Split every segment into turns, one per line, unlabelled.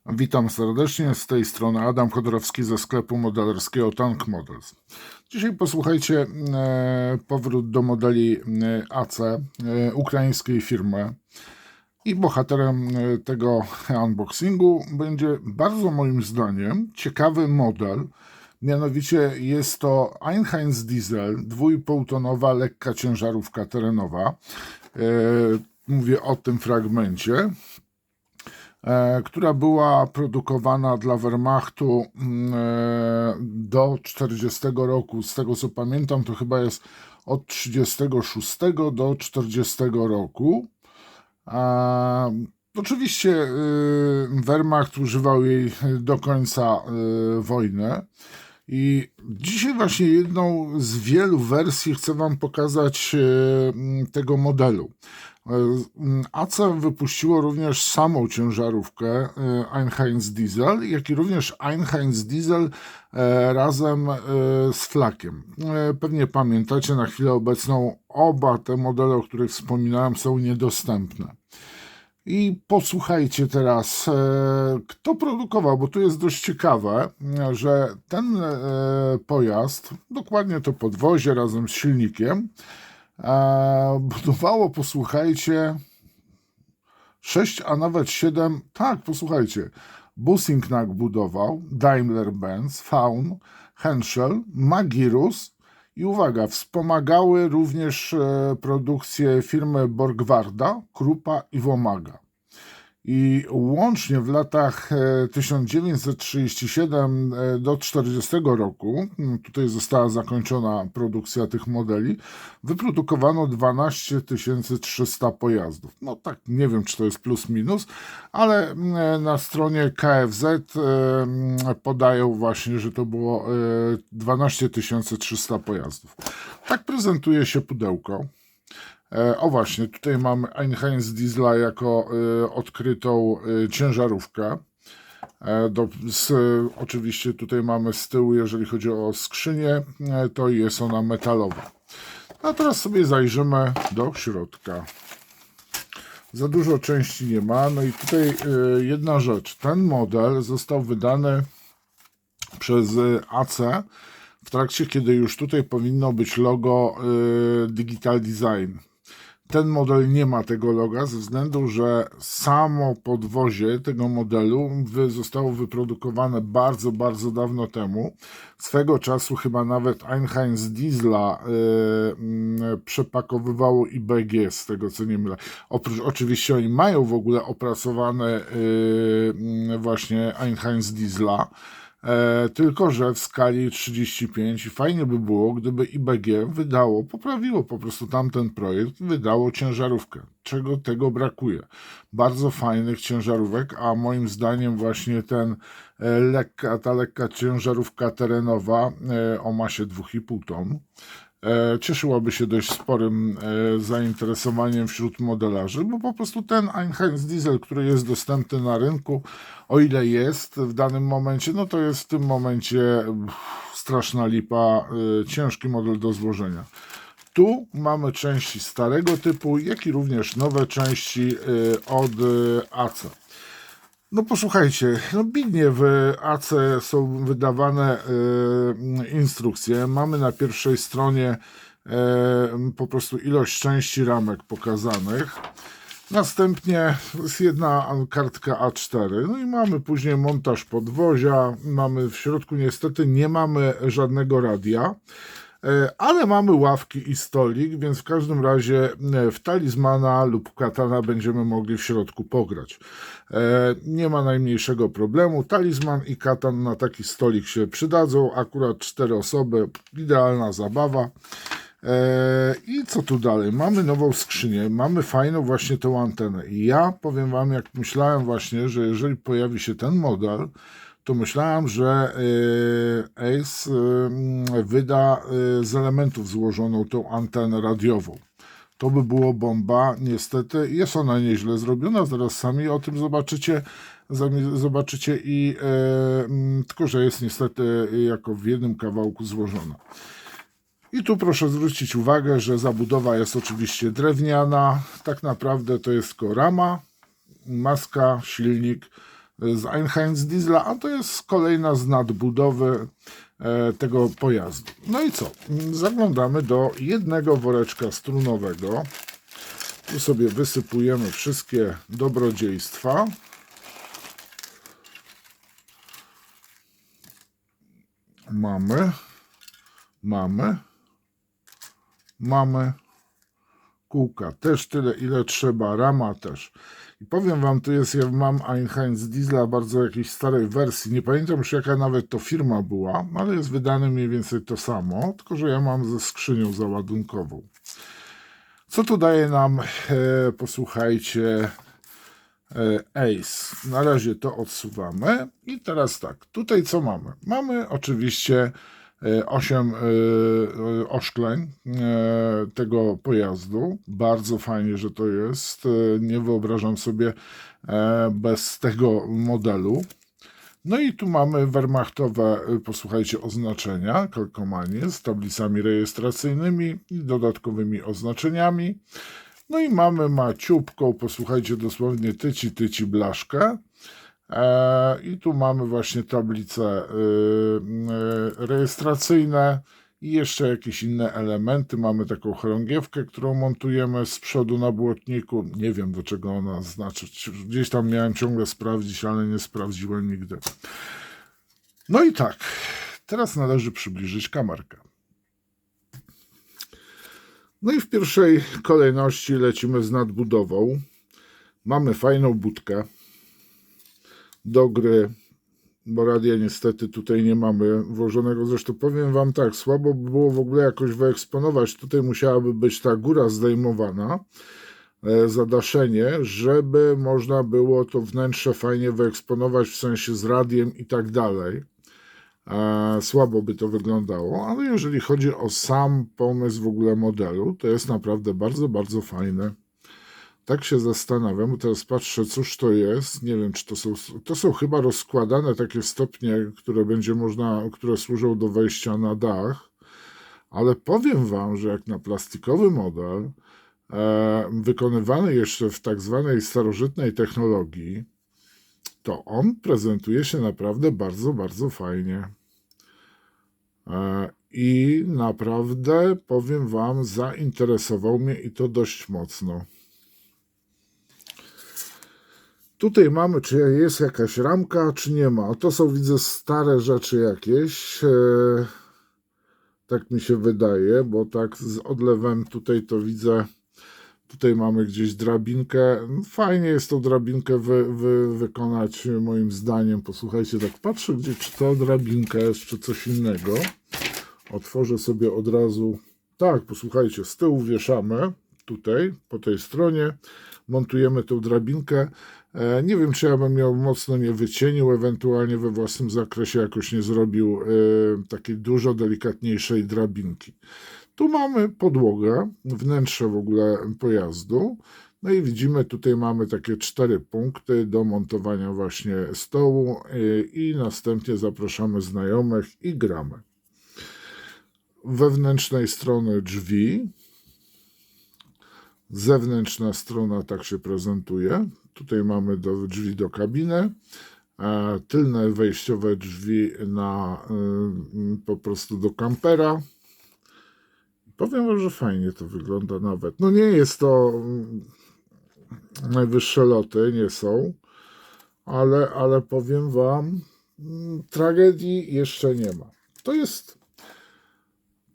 Witam serdecznie, z tej strony Adam Chodorowski ze sklepu modelerskiego Tank Models. Dzisiaj posłuchajcie, powrót do modeli AC, ukraińskiej firmy. I bohaterem tego unboxingu będzie bardzo moim zdaniem ciekawy model. Mianowicie jest to Einheinz Diesel, 2,5-tonowa lekka ciężarówka terenowa. Mówię o tym fragmencie, która była produkowana dla Wehrmachtu do 40 roku. Z tego co pamiętam, to chyba jest od 36 do 40 roku. Oczywiście Wehrmacht używał jej do końca wojny. I dzisiaj właśnie jedną z wielu wersji chcę Wam pokazać tego modelu. AC wypuściło również samą ciężarówkę Einheinz Diesel, jak i również Einheinz Diesel razem z flakiem. Pewnie pamiętacie, na chwilę obecną oba te modele, o których wspominałem, są niedostępne. I posłuchajcie teraz, kto produkował, bo tu jest dość ciekawe, że ten pojazd, dokładnie to podwozie razem z silnikiem, budowało, posłuchajcie, 6, a nawet 7, tak, posłuchajcie, Bussingnag budował, Daimler-Benz, Faun, Henschel, Magirus i uwaga, wspomagały również produkcję firmy Borgwarda, Krupa i Womaga. I łącznie w latach 1937 do 1940 roku, tutaj została zakończona produkcja tych modeli, wyprodukowano 12 300 pojazdów. No tak, nie wiem, czy to jest plus minus, ale na stronie KFZ podają właśnie, że to było 12 300 pojazdów. Tak prezentuje się pudełko. O właśnie, tutaj mamy Einheinz Diesla jako odkrytą ciężarówkę. Oczywiście tutaj mamy z tyłu, jeżeli chodzi o skrzynię, to jest ona metalowa. A teraz sobie zajrzymy do środka. Za dużo części nie ma. No i tutaj jedna rzecz. Ten model został wydany przez AC w trakcie, kiedy już tutaj powinno być logo Digital Design. Ten model nie ma tego loga ze względu, że samo podwozie tego modelu zostało wyprodukowane bardzo, bardzo dawno temu. Swego czasu chyba nawet Einheinz Diesla przepakowywało IBG, z tego co nie mylę. Oczywiście oni mają w ogóle opracowane właśnie Einheinz Diesla, tylko że w skali 35 i fajnie by było, gdyby IBG poprawiło po prostu tamten projekt i wydało ciężarówkę. Czego tego brakuje? Bardzo fajnych ciężarówek, a moim zdaniem właśnie ta lekka ciężarówka terenowa o masie 2,5 ton cieszyłaby się dość sporym zainteresowaniem wśród modelarzy, bo po prostu ten Einheinz Diesel, który jest dostępny na rynku, o ile jest w danym momencie, no to jest w tym momencie straszna lipa, ciężki model do złożenia. Tu mamy części starego typu, jak i również nowe części od AC. No posłuchajcie, bidnie w AC są wydawane instrukcje. Mamy na pierwszej stronie po prostu ilość części ramek pokazanych. Następnie jest jedna kartka A4. No i mamy później montaż podwozia. Mamy w środku, niestety nie mamy żadnego radia, ale mamy ławki i stolik, więc w każdym razie w talizmana lub katana będziemy mogli w środku pograć. Nie ma najmniejszego problemu. Talizman i katan na taki stolik się przydadzą. Akurat 4 osoby, idealna zabawa. I co tu dalej? Mamy nową skrzynię, mamy fajną właśnie tę antenę. I ja powiem Wam, jak myślałem właśnie, że jeżeli pojawi się ten model, to myślałem, że Ace wyda z elementów złożoną tą antenę radiową. To by było bomba. Niestety jest ona nieźle zrobiona, zaraz sami o tym zobaczycie i tylko, że jest niestety jako w jednym kawałku złożona. I tu proszę zwrócić uwagę, że zabudowa jest oczywiście drewniana. Tak naprawdę to jest tylko rama, maska, silnik, z Einheitsdiesla, a to jest kolejna z nadbudowy tego pojazdu. No i co? Zaglądamy do jednego woreczka strunowego. Tu sobie wysypujemy wszystkie dobrodziejstwa. Mamy. Kółka też tyle, ile trzeba, rama też. I powiem wam, tu jest, ja mam Einheitsdiesla bardzo jakiejś starej wersji, nie pamiętam już jaka nawet to firma była, ale jest wydane mniej więcej to samo, tylko że ja mam ze skrzynią załadunkową. Co tu daje nam, posłuchajcie, Ace. Na razie to odsuwamy i teraz tak, tutaj co mamy? Mamy oczywiście 8 oszkleń tego pojazdu. Bardzo fajnie, że to jest. Nie wyobrażam sobie bez tego modelu. No i tu mamy wehrmachtowe, posłuchajcie, oznaczenia, kalkomanie z tablicami rejestracyjnymi i dodatkowymi oznaczeniami. No i mamy maciupką, posłuchajcie, dosłownie tyci blaszkę. I tu mamy właśnie tablice rejestracyjne i jeszcze jakieś inne elementy. Mamy taką chorągiewkę, którą montujemy z przodu na błotniku. Nie wiem, do czego ona znaczy. Gdzieś tam miałem ciągle sprawdzić, ale nie sprawdziłem nigdy. No i tak, teraz należy przybliżyć kamerkę. No i w pierwszej kolejności lecimy z nadbudową. Mamy fajną budkę do gry, bo radia niestety tutaj nie mamy włożonego. Zresztą powiem wam tak, słabo by było w ogóle jakoś wyeksponować. Tutaj musiałaby być ta góra zdejmowana, zadaszenie, żeby można było to wnętrze fajnie wyeksponować, w sensie z radiem i tak dalej. Słabo by to wyglądało, ale jeżeli chodzi o sam pomysł w ogóle modelu, to jest naprawdę bardzo, bardzo fajne. Tak się zastanawiam, bo teraz patrzę, cóż to jest. Nie wiem, czy to są chyba rozkładane takie stopnie, które służą do wejścia na dach, ale powiem wam, że jak na plastikowy model, wykonywany jeszcze w tak zwanej starożytnej technologii, to on prezentuje się naprawdę bardzo, bardzo fajnie. I naprawdę, powiem wam, zainteresował mnie i to dość mocno. Tutaj mamy, czy jest jakaś ramka, czy nie ma. To są, widzę, stare rzeczy jakieś. Tak mi się wydaje, bo tak z odlewem tutaj to widzę. Tutaj mamy gdzieś drabinkę. Fajnie jest tą drabinkę wykonać, moim zdaniem. Posłuchajcie, tak patrzę, czy to drabinka jest, czy coś innego. Otworzę sobie od razu. Tak, posłuchajcie, z tyłu wieszamy, tutaj, po tej stronie. Montujemy tą drabinkę. Nie wiem, czy ja bym ją mocno nie wycienił, ewentualnie we własnym zakresie jakoś nie zrobił takiej dużo delikatniejszej drabinki. Tu mamy podłogę, wnętrze w ogóle pojazdu. No i widzimy, tutaj mamy takie 4 punkty do montowania właśnie stołu i następnie zapraszamy znajomych i gramy. Wewnętrznej strony drzwi. Zewnętrzna strona tak się prezentuje. Tutaj mamy drzwi do kabiny, tylne wejściowe drzwi po prostu do kampera. Powiem wam, że fajnie to wygląda nawet. No nie jest to najwyższe loty, nie są, ale powiem wam, tragedii jeszcze nie ma.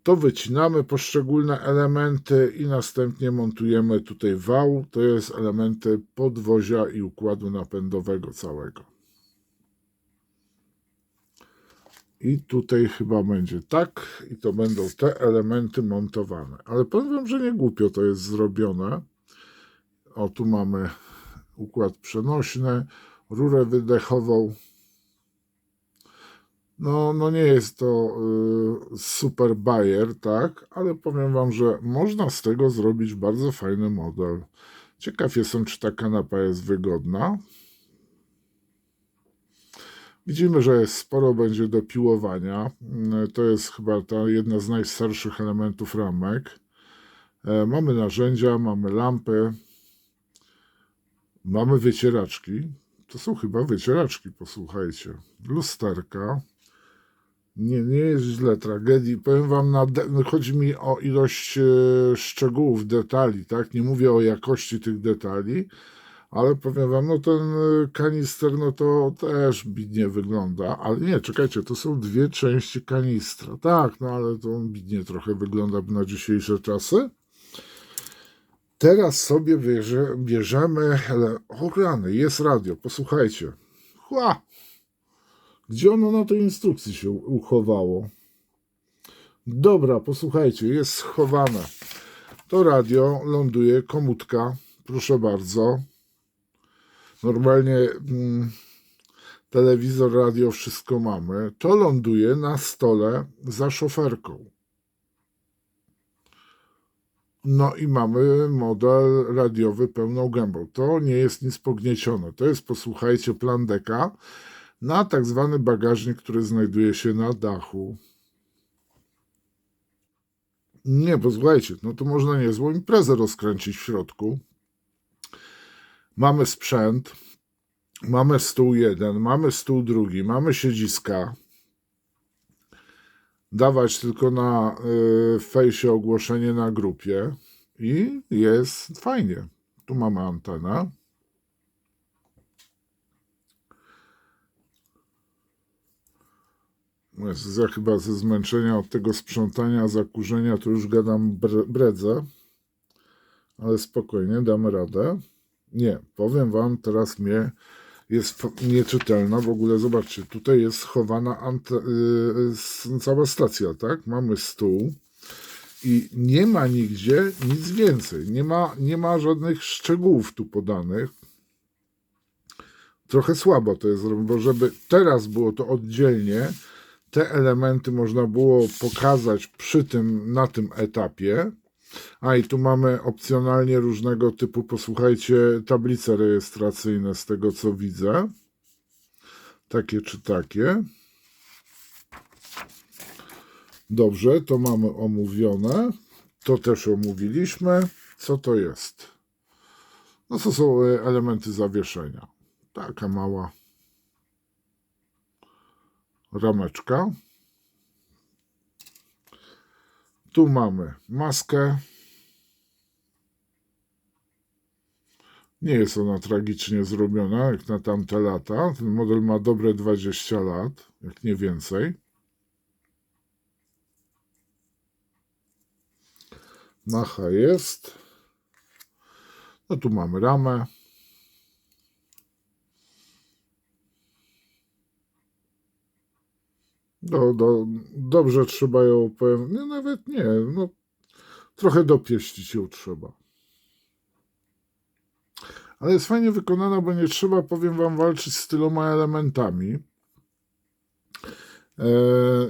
To wycinamy poszczególne elementy i następnie montujemy tutaj wał. To jest elementy podwozia i układu napędowego całego. I tutaj chyba będzie tak i to będą te elementy montowane. Ale powiem wam, że nie głupio to jest zrobione. O, tu mamy układ przenośny, rurę wydechową. No nie jest to super bajer, tak, ale powiem wam, że można z tego zrobić bardzo fajny model. Ciekaw jestem, czy ta kanapa jest wygodna. Widzimy, że sporo będzie do piłowania. To jest chyba jedna z najstarszych elementów ramek. Mamy narzędzia, mamy lampy, mamy wycieraczki. To są chyba wycieraczki, posłuchajcie. Lusterka. Nie jest źle, tragedii. Powiem wam, chodzi mi o ilość szczegółów, detali, tak? Nie mówię o jakości tych detali, ale powiem wam, no ten kanister, no to też bidnie wygląda, ale nie, czekajcie, to są dwie części kanistra. Tak, no ale to on bidnie trochę wygląda na dzisiejsze czasy. Teraz sobie bierzemy, o rany, jest radio, posłuchajcie. Chła! Gdzie ono na tej instrukcji się uchowało? Dobra, posłuchajcie, jest schowane. To radio ląduje, komórka, proszę bardzo. Normalnie telewizor, radio, wszystko mamy. To ląduje na stole za szoferką. No i mamy model radiowy pełną gębą. To nie jest nic pogniecione. To jest, posłuchajcie, plandeka na tak zwany bagażnik, który znajduje się na dachu. Nie, posłuchajcie, no to można niezłą imprezę rozkręcić w środku. Mamy sprzęt, mamy stół jeden, mamy stół drugi, mamy siedziska. Dawać tylko na fejsie ogłoszenie na grupie i jest fajnie. Tu mamy antenę. Ja chyba ze zmęczenia od tego sprzątania, zakurzenia, to już gadam bredzę, ale spokojnie, damy radę. Nie, powiem wam, teraz jest nieczytelna. W ogóle zobaczcie, tutaj jest schowana cała stacja, tak? Mamy stół i nie ma nigdzie nic więcej. Nie ma żadnych szczegółów tu podanych. Trochę słabo to jest, bo żeby teraz było to oddzielnie, te elementy można było pokazać na tym etapie. A i tu mamy opcjonalnie różnego typu, posłuchajcie, tablice rejestracyjne z tego co widzę. Takie czy takie. Dobrze, to mamy omówione. To też omówiliśmy. Co to jest? No to są elementy zawieszenia. Taka mała rameczka. Tu mamy maskę. Nie jest ona tragicznie zrobiona jak na tamte lata. Ten model ma dobre 20 lat, jak nie więcej. Macha jest. No tu mamy ramę. Dobrze trzeba ją, powiem, nie, nawet nie, no trochę dopieścić ją trzeba. Ale jest fajnie wykonana, bo nie trzeba, powiem wam, walczyć z tyloma elementami.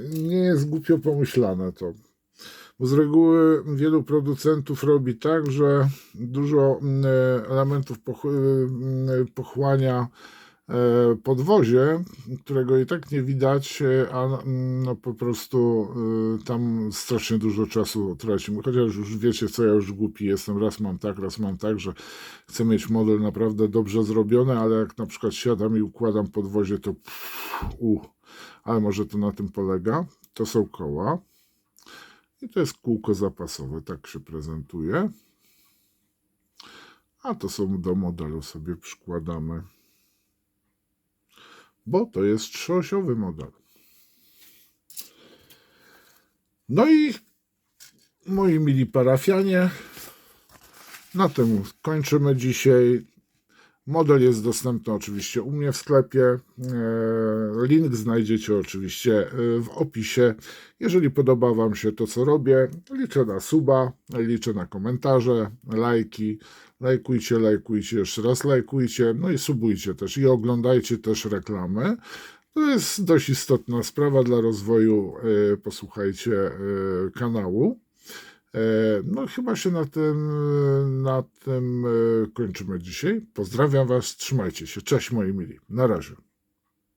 Nie jest głupio pomyślane to. Bo z reguły wielu producentów robi tak, że dużo elementów pochłania podwozie, którego i tak nie widać, a no po prostu tam strasznie dużo czasu tracimy. Chociaż już wiecie co, ja już głupi jestem, raz mam tak, że chcę mieć model naprawdę dobrze zrobiony, ale jak na przykład siadam i układam podwozie, to ale może to na tym polega. To są koła i to jest kółko zapasowe, tak się prezentuje. A to są do modelu sobie przykładamy, bo to jest trzyosiowy model. No i moi mili parafianie, na tym kończymy dzisiaj. Model jest dostępny oczywiście u mnie w sklepie. Link znajdziecie oczywiście w opisie. Jeżeli podoba wam się to, co robię, liczę na suba, liczę na komentarze, lajki. Lajkujcie, jeszcze raz lajkujcie, no i subujcie też i oglądajcie też reklamy. To jest dość istotna sprawa dla rozwoju, posłuchajcie, kanału. No chyba się na tym kończymy dzisiaj. Pozdrawiam was, trzymajcie się. Cześć moi mili. Na razie.